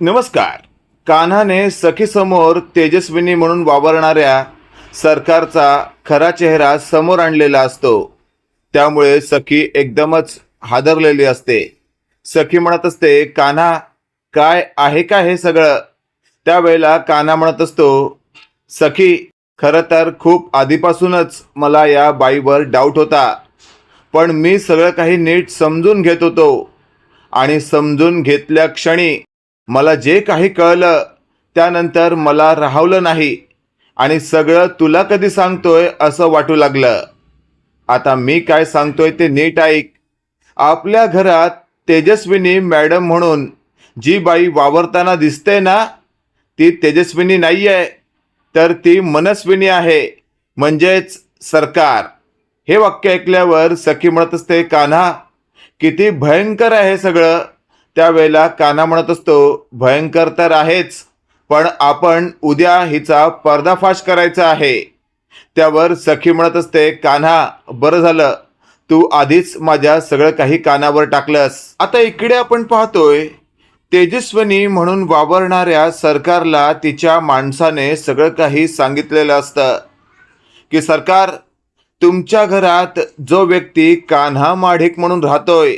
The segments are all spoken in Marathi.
नमस्कार. कान्हाने सखीसमोर तेजस्विनी म्हणून वावरणाऱ्या सरकारचा खरा चेहरा समोर आणलेला असतो. त्यामुळे सखी एकदमच हादरलेली असते. सखी म्हणत असते, कान्हा काय आहे का हे सगळं? त्यावेळेला कान्हा म्हणत असतो, सखी खरं तर खूप आधीपासूनच मला या बाईवर डाऊट होता, पण मी सगळं काही नीट समजून घेत होतो आणि समजून घेतल्या क्षणी मला जे काही कळलं त्यानंतर मला राहवलं नाही आणि सगळं तुला कधी सांगतोय असं वाटू लागलं. आता मी काय सांगतोय ते नीट ऐक. आपल्या घरात तेजस्विनी मॅडम म्हणून जी बाई वावरताना दिसते ना, ती तेजस्विनी नाही आहे, तर ती मनस्विनी आहे, म्हणजेच सरकार. हे वाक्य ऐकल्यावर सखी म्हणत असते, कान्हा किती भयंकर आहे हे सगळं. त्यावेळेला कान्हा म्हणत असतो, भयंकर तर आहेच, पण आपण उद्या हिचा पर्दाफाश करायचा आहे. त्यावर सखी म्हणत असते, कान्हा बरं झालं तू आधीच माझ्या सगळं काही कानावर टाकलंस. आता इकडे आपण पाहतोय तेजस्विनी म्हणून वावरणाऱ्या सरकारला तिच्या माणसाने सगळं काही सांगितलेलं असतं की सरकार, तुमच्या घरात जो व्यक्ती कान्हा माडिक म्हणून राहतोय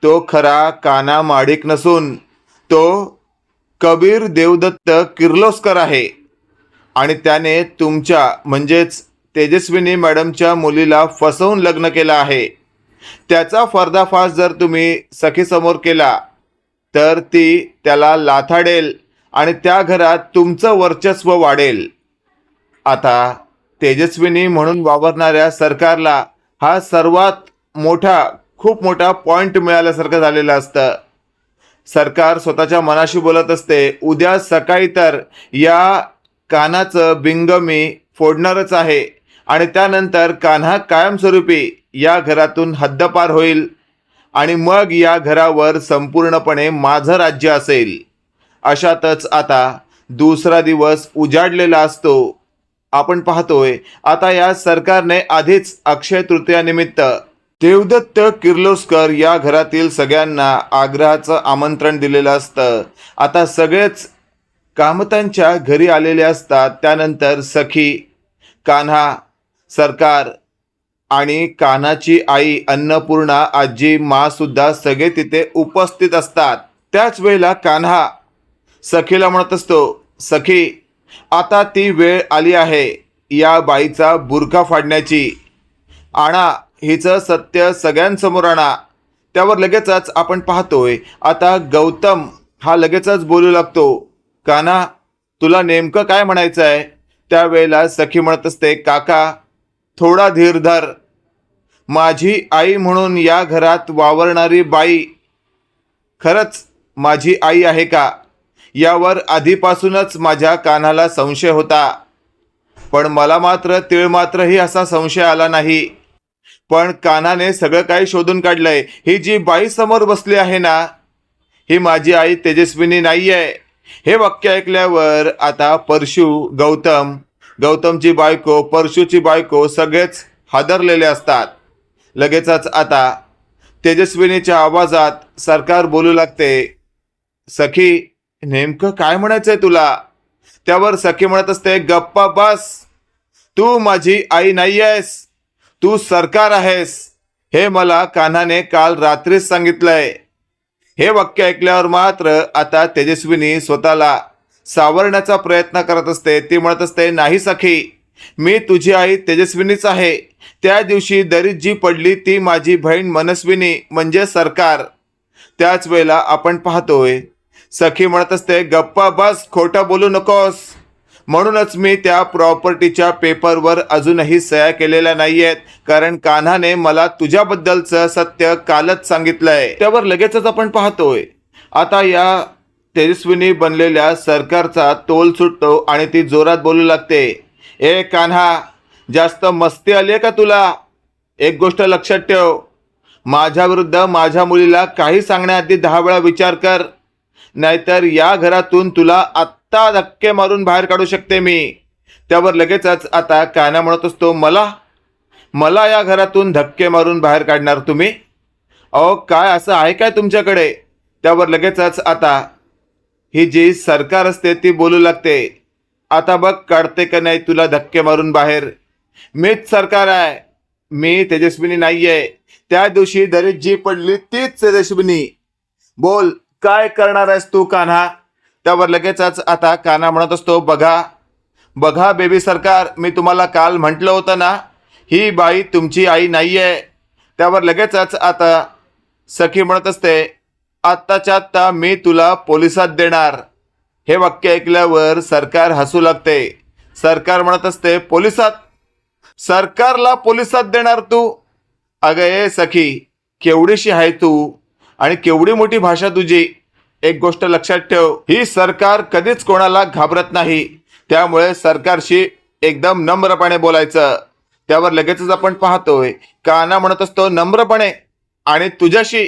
तो खरा कान्हा माडिक नसून तो कबीर देवदत्त किर्लोस्कर आहे आणि त्याने तुमच्या म्हणजेच तेजस्विनी मॅडमच्या मुलीला फसवून लग्न केलं आहे. त्याचा पर्दाफाश जर तुम्ही सखीसमोर केला तर ती त्याला लाथाडेल आणि त्या घरात तुमचं वर्चस्व वाढेल. आता तेजस्विनी म्हणून वावरणाऱ्या सरकारला हा सर्वात खूप मोठा पॉइंट मिळाल्यासारखं झालेलं असतं. सरकार स्वतःच्या मनाशी बोलत असते, उद्या सकाळी तर या कान्हाचं बिंग मी फोडणारच आहे आणि त्यानंतर कान्हा कायमस्वरूपी या घरातून हद्दपार होईल आणि मग या घरावर संपूर्णपणे माझं राज्य असेल. अशातच आता दुसरा दिवस उजाडलेला असतो. आपण पाहतोय आता या सरकारने आधीच अक्षय तृतीयानिमित्त देवदत्त किर्लोस्कर या घरातील सगळ्यांना आग्रहाचं आमंत्रण दिलेलं असतं. आता सगळेच कामतांच्या घरी आलेले असतात. त्यानंतर सखी, कान्हा, सरकार आणि कान्हाची आई अन्नपूर्णा, आजी, मा सुद्धा सगळे तिथे उपस्थित असतात. त्याच वेळेला कान्हा सखीला म्हणत असतो, सखी आता ती वेळ आली आहे या बाईचा बुरखा फाडण्याची. आणा हिचं सत्य सगळ्यांसमोर आणा. त्यावर लगेचच आपण पाहतोय आता गौतम हा लगेचच बोलू लागतो, कान्हा तुला नेमकं काय म्हणायचं आहे? त्यावेळेला सखी म्हणत असते, काका थोडा धीर धर. माझी आई म्हणून या घरात वावरणारी बाई खरंच माझी आई आहे का, यावर आधीपासूनच माझ्या कानाला संशय होता, पण मला मात्र तिळमात्रही असा संशय आला नाही. पण कान्हाने सगळं काही शोधून काढलंय. ही जी बाई समोर बसली आहे ना, ही माझी आई तेजस्विनी नाही आहे. हे वाक्य ऐकल्यावर आता परशू, गौतमची बायको, परशूची बायको सगळेच हादरलेले असतात. लगेचच आता तेजस्विनीच्या आवाजात सरकार बोलू लागते, सखी नेमकं काय म्हणायचंय तुला? त्यावर सखी म्हणत असते, गप्पा बस, तू माझी आई नाही आहेस, तू सरकार आहेस. हे मला कान्हाने काल रात्रीच सांगितलंय. हे वाक्य ऐकल्यावर मात्र आता तेजस्विनी स्वतःला सावरण्याचा प्रयत्न करत असते. ती म्हणत असते, नाही सखी, मी तुझी आई तेजस्विनीच आहे. त्या दिवशी दरीत जी पडली ती माझी बहीण मनस्विनी म्हणजे सरकार. त्याच वेळेला आपण पाहतोय सखी म्हणत असते, गप्पा बस, खोटं बोलू नकोस. म्हणूनच मी त्या प्रॉपर्टीच्या पेपरवर अजूनही सह्या केलेल्या नाही आहेत, कारण कान्हाने मला तुझ्याबद्दलचं सत्य कालच सांगितलंय. त्यावर लगेचच आपण पाहतोय आता या तेजस्विनी बनलेल्या सरकारचा तोल सुटतो आणि ती जोरात बोलू लागते, ए कान्हा, जास्त मस्ती आली आहे का तुला? एक गोष्ट लक्षात ठेव, माझ्या विरुद्ध माझ्या मुलीला काही सांगण्याआधी 10 वेळा विचार कर, नाहीतर या घरातून तुला आत्ता धक्के मारून बाहेर काढू शकते मी. त्यावर लगेचच आता कान्हा म्हणत असतो, मला या घरातून धक्के मारून बाहेर काढणार तुम्ही? अहो काय असं आहे काय तुमच्याकडे? त्यावर लगेचच आता ही जी सरकार असते ती बोलू लागते, आता बघ काढते का नाही तुला धक्के मारून बाहेर. मीच सरकार आहे, मी तेजस्विनी नाहीये. त्या दिवशी दरीत जी पडली तीच तेजस्विनी. बोल काय करणार आहेस तू कान्हा. त्यावर लगेचच आता कान्हा म्हणत असतो, बघा बघा बेबी सरकार, मी तुम्हाला काल म्हटलं होतं ना, ही बाई तुमची आई नाहीये. त्यावर लगेचच आता सखी म्हणत असते, आत्ताच्या आत्ता मी तुला पोलिसात देणार. हे वाक्य ऐकल्यावर सरकार हसू लागते. सरकार म्हणत असते, पोलिसात? सरकारला पोलिसात देणार तू? अगं ए सखी, केवढीशी आहे तू आणि केवढी मोठी भाषा तुझी. एक गोष्ट लक्षात ठेव, ही सरकार कधीच कोणाला घाबरत नाही. त्यामुळे सरकारशी एकदम नम्रपणे बोलायचं. त्यावर लगेचच आपण पाहतोय कान्हा म्हणत असतो, नम्रपणे आणि तुझ्याशी.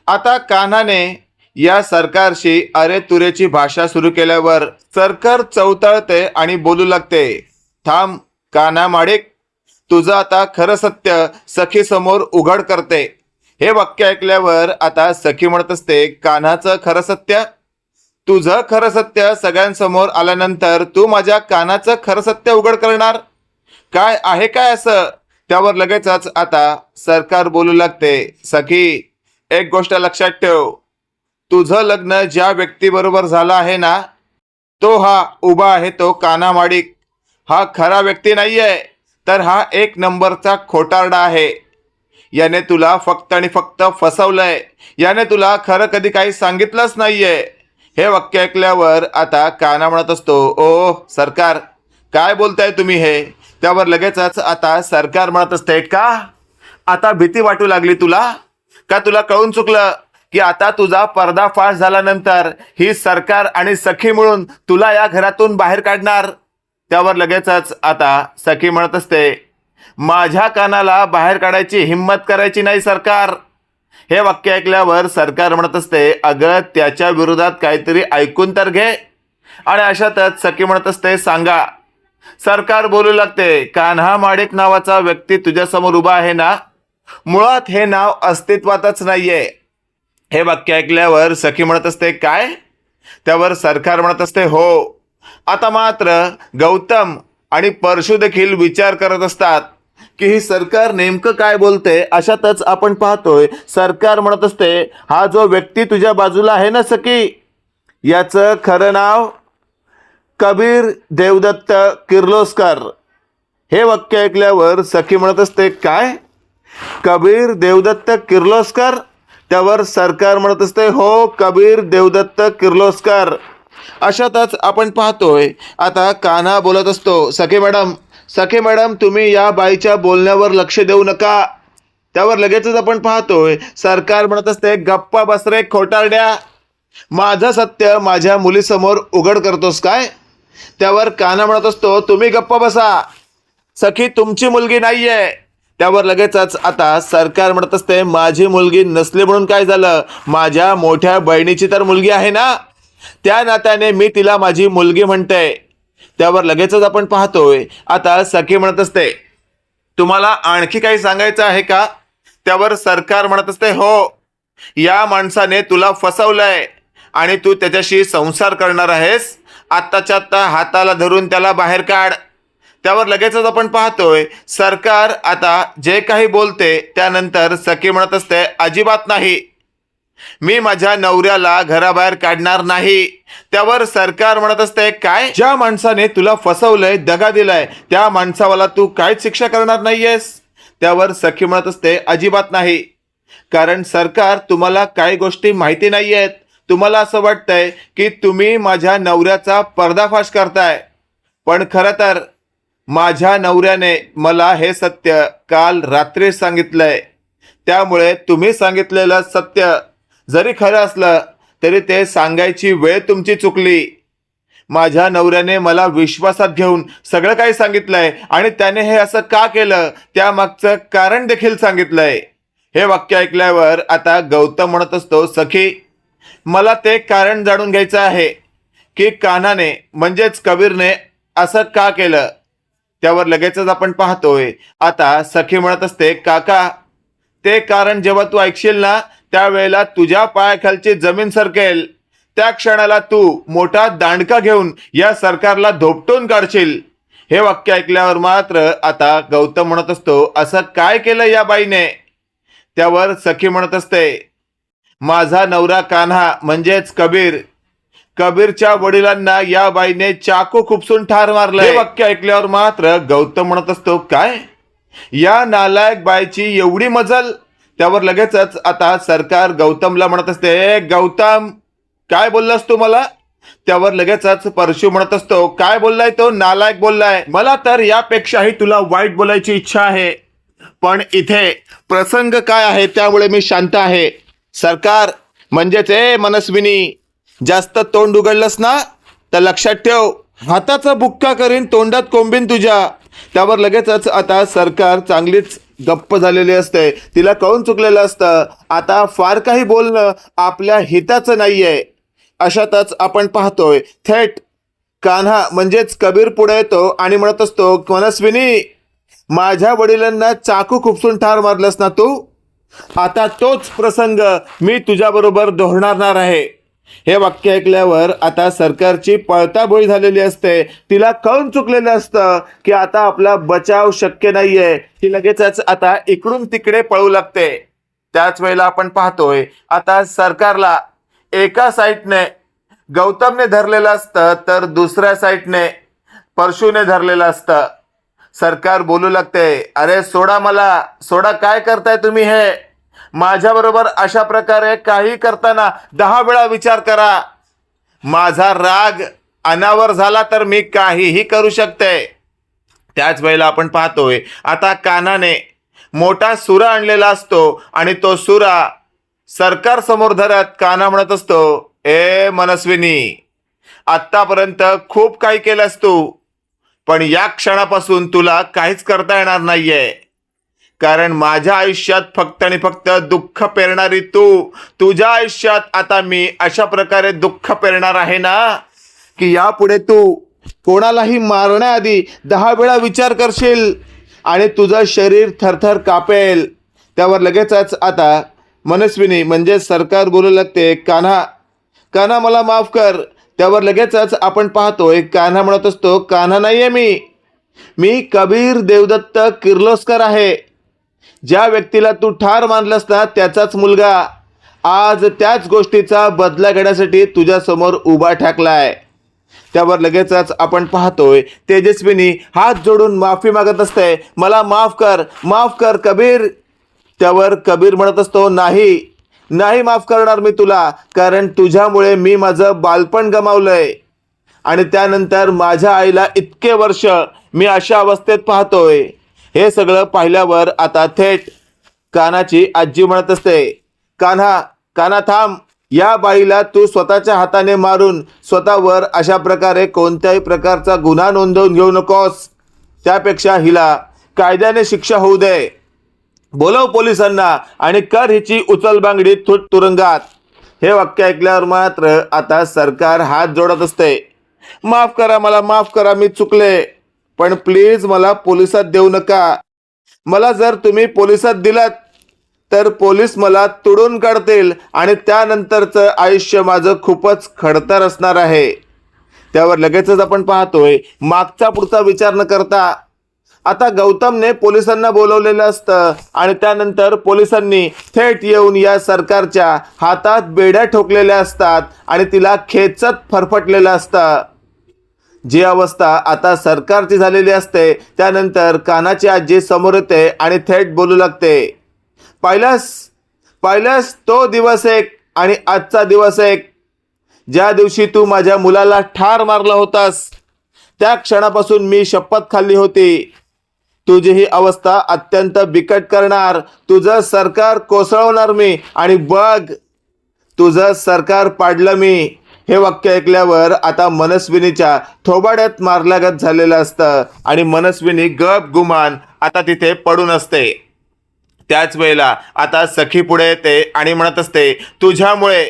आता कान्हाने या सरकारशी अरे तुरेची भाषा सुरू केल्यावर सरकार चवताळते आणि बोलू लागते, थांब कान्हा माडिक, तुझं आता खरं सत्य सखी समोर उघड करते. हे वाक्य ऐकल्यावर आता सखी म्हणत असते, कान्हाचं खरं सत्य? तुझं खरं सत्य सगळ्यांसमोर आल्यानंतर तू माझ्या कान्हाचं खरं सत्य उघड करणार? काय आहे काय असं? त्यावर लगेचच आता सरकार बोलू लागते, सखी एक गोष्ट लक्षात ठेव, तुझं लग्न ज्या व्यक्तीबरोबर झालं आहे ना, तो हा उभा आहे तो कान्हा माडिक. हा खरा व्यक्ती नाहीये, तर हा एक नंबरचा खोटारडा आहे. याने तुला फक्त आणि फक्त फसवलंय. याने तुला खरं कधी काही सांगितलंच नाहीये. हे वाक्य ऐकल्यावर आता कान्हा म्हणत असतो, ओ सरकार काय बोलताय तुम्ही हे? त्यावर लगेचच आता सरकार म्हणत असते, का आता भीती वाटू लागली तुला? का तुला कळून चुकलं की आता तुझा पर्दाफाश झाल्यानंतर ही सरकार आणि सखी मिळून तुला या घरातून बाहेर काढणार? त्यावर लगेचच आता सखी म्हणत असते, माझ्या कानाला बाहेर काढायची हिम्मत करायची नाही सरकार. हे वाक्य ऐकल्यावर सरकार म्हणत असते, अगं त्याच्या विरोधात काहीतरी ऐकून तर घे. आणि अशातच सखी म्हणत असते, सांगा. सरकार बोलू लागते, कान्हा माडिक नावाचा व्यक्ती तुझ्यासमोर उभा आहे ना, मुळात हे नाव अस्तित्वातच नाहीये. हे वाक्य ऐकल्यावर सखी म्हणत असते, काय? त्यावर सरकार म्हणत असते, हो. आता मात्र गौतम आणि परशु देखील विचार करत असतात की ही सरकार नेमकं काय बोलते. अशातच आपण पाहतोय सरकार म्हणत असते, हा जो व्यक्ती तुझ्या बाजूला आहे ना सखी, याचं खरं नाव कबीर देवदत्त किर्लोस्कर. हे वाक्य ऐकल्यावर सखी म्हणत असते, काय? कबीर देवदत्त किर्लोस्कर? त्यावर सरकार म्हणत असते, हो कबीर देवदत्त किर्लोस्कर. अशातच आपण पाहतोय आता कान्हा बोलत असतो, सखे मॅडम तुम्ही या बाईच्या बोलण्यावर लक्ष देऊ नका. त्यावर लगेचच आपण पाहतोय सरकार म्हणत असते, गप्पा बस रे खोटारड्या, माझं सत्य माझ्या मुलीसमोर उघड करतोस काय? त्यावर कान्हा म्हणत असतो, तुम्ही गप्पा बसा, सखी तुमची मुलगी नाहीये. त्यावर लगेचच आता सरकार म्हणत असते, माझी मुलगी नसली म्हणून काय झालं, माझ्या मोठ्या बहिणीची तर मुलगी आहे ना, त्या नात्याने मी तिला माझी मुलगी म्हणते. त्यावर लगेचच आपण पाहतोय आता सखी म्हणत असते, तुम्हाला आणखी काही सांगायचं आहे का? त्यावर सरकार म्हणत असते, हो, या माणसाने तुला फसवलंय आणि तू त्याच्याशी संसार करणार आहेस. आत्ताच्या आत्ता हाताला धरून त्याला बाहेर काढ. त्यावर लगेचच आपण पाहतोय सरकार आता जे काही बोलते त्यानंतर सखी म्हणत असते, अजिबात नाही, मी माझ्या नवऱ्याला घराबाहेर काढणार नाही. त्यावर सरकार म्हणत असते, काय? ज्या माणसाने तुला फसवलंय, दगा दिलाय, त्या माणसावाला तू काहीच शिक्षा करणार नाहीयेस? त्यावर सखी म्हणत असते, अजिबात नाही, कारण सरकार तुम्हाला काही गोष्टी माहिती नाही आहेत. तुम्हाला असं वाटतंय की तुम्ही माझ्या नवऱ्याचा पर्दाफाश करताय, पण खरं तर माझ्या नवऱ्याने मला हे सत्य काल रात्री सांगितलंय. त्यामुळे तुम्ही सांगितलेलं सत्य जरी खरं असलं तरी ते सांगायची वेळ तुमची चुकली. माझ्या नवऱ्याने मला विश्वासात घेऊन सगळं काही सांगितलंय आणि त्याने हे असं का केलं त्यामागचं कारण देखील सांगितलंय. हे वाक्य ऐकल्यावर आता गौतम म्हणत असतो, सखी मला ते कारण जाणून घ्यायचं आहे की कान्हाने म्हणजेच कबीरने असं का केलं. त्यावर लगेचच आपण पाहतोय आता सखी म्हणत असते, काका ते कारण जेव्हा तू ऐकशील ना त्यावेळेला तुझ्या पायाखालची जमीन सरकेल. त्या क्षणाला तू मोठा दांडका घेऊन या सरकारला धोपटून काढशील. हे वाक्य ऐकल्यावर मात्र आता गौतम म्हणत असतो, असं काय केलं या बाईने? त्यावर सखी म्हणत असते, माझा नवरा कान्हा म्हणजेच कबीर, कबीरच्या वडिलांना या बाईने चाकू खुपसून ठार मारलं. हे वाक्य ऐकल्यावर मात्र गौतम म्हणत असतो, काय या नालायक बाईची एवढी मजल? त्यावर लगेचच आता सरकार गौतमला म्हणत असते, गौतम काय बोललास तू मला? त्यावर लगेचच परशु म्हणत असतो, काय बोललाय तो? नालायक बोललाय. मला तर यापेक्षाही तुला वाईट बोलायची इच्छा आहे, पण इथे प्रसंग काय आहे त्यामुळे मी शांत आहे. सरकार म्हणजेच मनस्विनी, जास्त तोंड उघडलंस ना तर लक्षात ठेव, हाताचा बुक्का करीन, तोंडात कोंबीन तुझ्या. त्यावर लगेचच आता सरकार चांगलीच गप्प झालेली असते. तिला कळून चुकलेलं असतं आता फार काही बोलणं आपल्या हिताचं नाहीये. अशातच आपण पाहतोय थेट कान्हा म्हणजेच कबीर पुढे येतो आणि म्हणत असतो, मनस्विनी, माझ्या वडिलांना चाकू खुपसून ठार मारलंस ना तू, आता तोच प्रसंग मी तुझ्याबरोबर दोहरणार आहे. हे वाक्य ऐकल्यावर आता सरकारची पळताबोळी झालेली असते. तिला कळून चुकलेलं असतं की आता आपला बचाव शक्य नाहीये. ती लगेचच आता इकडून तिकडे पळू लागते. त्याच वेळेला आपण पाहतोय आता सरकारला एका साईडने गौतमने धरलेलं असतं तर दुसऱ्या साईडने परशुने धरलेलं असतं. सरकार बोलू लागते, अरे सोडा मला, सोडा, काय करताय तुम्ही? हे माझ्याबरोबर अशा प्रकारे काही करताना 10 वेळा विचार करा. माझा राग अनावर झाला तर मी काहीही करू शकते. त्याच वेळेला आपण पाहतोय आता कान्हाने मोठा सुरा आणलेला असतो आणि तो सुरा सरकार समोर धरत कान्हा म्हणत असतो, ए मनस्विनी, आत्तापर्यंत खूप काही केलंस तू, पण या क्षणापासून तुला काहीच करता येणार नाहीये. कारण माझ्या आयुष्यात फक्त आणि फक्त दुःख पेरणारी तू, तुझ्या आयुष्यात आता मी अशा प्रकारे दुःख पेरणार आहे ना की यापुढे तू कोणालाही मारण्याआधी 10 वेळा विचार करशील आणि तुझं शरीर थरथर कापेल. त्यावर लगेचच आता मनस्विनी म्हणजे सरकार बोलू लागते, कान्हा, कान्हा मला माफ कर. त्यावर लगेचच आपण पाहतोय कान्हा म्हणत असतो, कान्हा नाहीये मी कबीर देवदत्त किर्लोस्कर आहे. ज्या व्यक्तीला तू ठार मानलंस ना त्याचाच मुलगा आज त्याच गोष्टीचा बदला घेण्यासाठी तुझ्या समोर उभा ठाकलाय. त्यावर लगेचच आपण पाहतोय तेजस्विनी हात जोडून माफी मागत असते, मला माफ कर, माफ कर कबीर. त्यावर कबीर म्हणत असतो, नाही नाही माफ करणार मी तुला, कारण तुझ्यामुळे मी माझं बालपण गमावलंय आणि त्यानंतर माझ्या आईला इतके वर्ष मी अशा अवस्थेत पाहतोय. हे सगळं पाहिल्यावर आता थेट कान्हाची आजी म्हणत असते, कान्हा, कान्हा थांब, या बाईला तू स्वतःच्या हाताने मारून स्वतःवर अशा प्रकारे कोणत्याही प्रकारचा गुन्हा नोंदवून घेऊ नकोस. त्यापेक्षा हिला कायद्याने शिक्षा होऊ दे. बोलव पोलिसांना आणि कर हिची उचलबांगडी थुट तुरुंगात. हे वाक्य ऐकल्यावर मात्र आता सरकार हात जोडत असते, माफ करा, मला माफ करा, मी चुकले, पण प्लीज मला पोलिसात देऊ नका. मला जर तुम्ही पोलिसात दिलात तर पोलीस मला तुडून काढतील आणि त्यानंतरचं आयुष्य माझं खूपच खडतर असणार आहे. त्यावर लगेचच आपण पाहतोय मागचा पुढचा विचार न करता आता गौतमने पोलिसांना बोलवलेलं असतं आणि त्यानंतर पोलिसांनी थेट येऊन या सरकारच्या हातात बेड्या ठोकलेल्या असतात आणि तिला खेचत फरफटलेलं असतं. जी अवस्था आता सरकारची झालेली असते. त्यानंतर कान्हाची आजी समोर येते आणि थेट बोलू लागते, पाहिलंस तो दिवस एक आणि आजचा दिवस एक. ज्या दिवशी तू माझ्या मुलाला ठार मारला होतास त्या क्षणापासून मी शपथ खाल्ली होती, तुझी ही अवस्था अत्यंत बिकट करणार, तुझं सरकार कोसळवणार मी आणि बघ तुझं सरकार पाडलं मी. हे वाक्य ऐकल्यावर आता मनस्विनीच्या थोबाड्यात मारल्यागत झालेलं असतं आणि मनस्विनी गप गुमान आता तिथे पडून असते. त्याच वेळेला आता सखी पुढे येते आणि म्हणत असते, तुझ्यामुळे,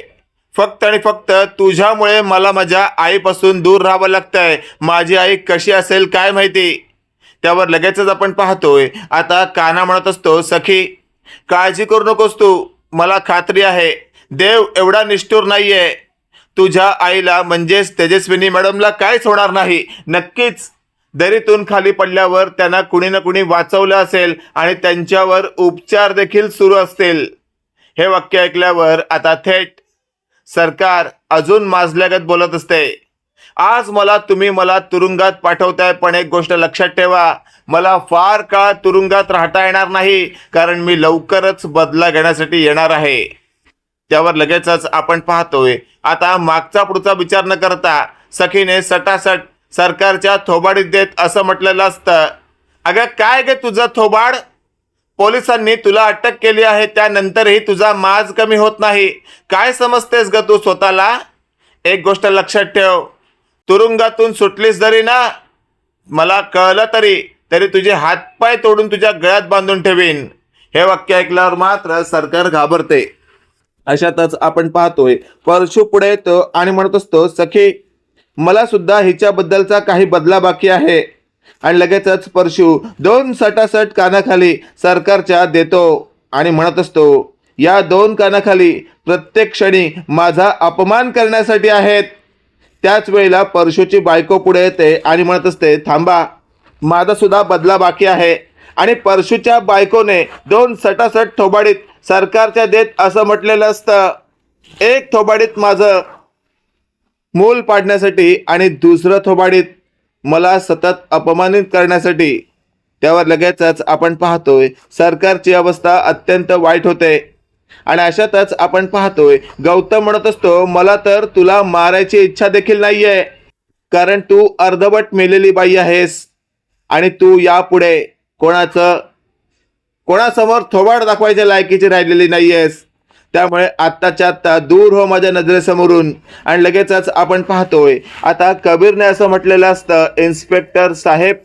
फक्त आणि फक्त तुझ्यामुळे मला माझ्या आईपासून दूर राहावं लागतंय. माझी आई कशी असेल काय माहिती. त्यावर लगेचच आपण पाहतोय आता कान्हा म्हणत असतो, सखी काळजी करू नकोस तू, मला खात्री आहे देव एवढा निष्ठुर नाहीये. तुझ्या आईला म्हणजेच तेजस्विनी मॅडमला काहीच होणार नाही. नक्कीच दरीतून खाली पडल्यावर त्यांना कुणी ना कुणी वाचवलं असेल आणि त्यांच्यावर उपचार देखील सुरू असतील. हे वाक्य ऐकल्यावर आता थेट सरकार अजून माजल्यागत बोलत असते. आज तुम्ही मला तुरुंगात पाठवताय, पण एक गोष्ट लक्षात ठेवा, मला फार काळ तुरुंगात राहता येणार नाही, कारण मी लवकरच बदला घेण्यासाठी येणार आहे. त्यावर लगेचच आपण पाहतोय आता मागचा पुढचा विचार न करता सखीने सटासट सरकारच्या थोबाडीत देत असं म्हटलेलं असतं, अगं काय गे तुझं थोबाड, पोलिसांनी तुला अटक केली आहे त्यानंतरही तुझा माज कमी होत नाही. काय समजतेस ग तू स्वतःला? एक गोष्ट लक्षात ठेव, तुरुंगातून सुटलीस जरी ना, मला कळलं तरी तुझे हातपाय तोडून तुझ्या गळ्यात बांधून ठेवीन. हे वाक्य ऐकल्यावर मात्र सरकार घाबरते. अशातच आपण पाहतोय परशू पुढे येतो आणि म्हणत असतो, सखी मला सुद्धा हिच्याबद्दलचा काही बदला बाकी आहे. आणि लगेचच परशू 2 सटासट कानाखाली सरकारच्या देतो आणि म्हणत असतो, या 2 कानाखाली प्रत्येक क्षणी माझा अपमान करण्यासाठी आहेत. त्याच वेळेला परशूची बायको पुढे येते आणि म्हणत असते, थांबा, माझा सुद्धा बदला बाकी आहे. आणि परशूच्या बायकोने 2 सटासट थोबाडीत सरकारच्या देत असं म्हटलेलं असतं, एक थोबाडीत माझं मूल पाडण्यासाठी आणि दुसरं थोबाडीत मला सतत अपमानित करण्यासाठी. त्यावर लगेचच आपण पाहतोय सरकारची अवस्था अत्यंत वाईट होते. आणि अशातच आपण पाहतोय गौतम म्हणत असतो, मला तर तुला मारायची इच्छा देखील नाहीये, कारण तू अर्धवट मेलेली बाई आहेस आणि तू यापुढे कोणासमोर थोबाड दाखवायच्या लायकीची राहिलेली नाहीयेस. त्यामुळे आत्ताच्या आत्ता दूर हो माझ्या नजरेसमोरून. आणि लगेचच आपण पाहतोय आता कबीरने असं म्हटलेलं असतं, इन्स्पेक्टर साहेब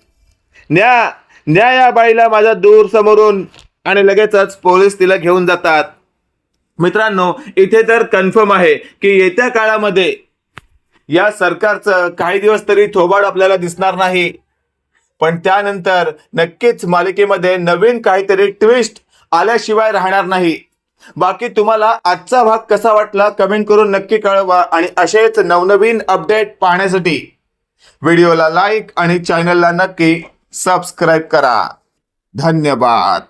न्या या बाईला माझ्या दूर समोरून. आणि लगेचच पोलीस तिला घेऊन जातात. मित्रांनो, इथे तर कन्फर्म आहे की येत्या काळामध्ये या सरकारचं काही दिवस तरी थोबाड आपल्याला दिसणार नाही, पण त्यानंतर नक्कीच मालिकेमध्ये नवीन काहीतरी ट्विस्ट आल्याशिवाय राहणार नाही. बाकी तुम्हाला आजचा भाग कसा वाटला कमेंट करून नक्की कळवा. आणि असेच नवनवीन अपडेट पाहण्यासाठी व्हिडिओला लाईक आणि चॅनलला नक्की सबस्क्राईब करा. धन्यवाद.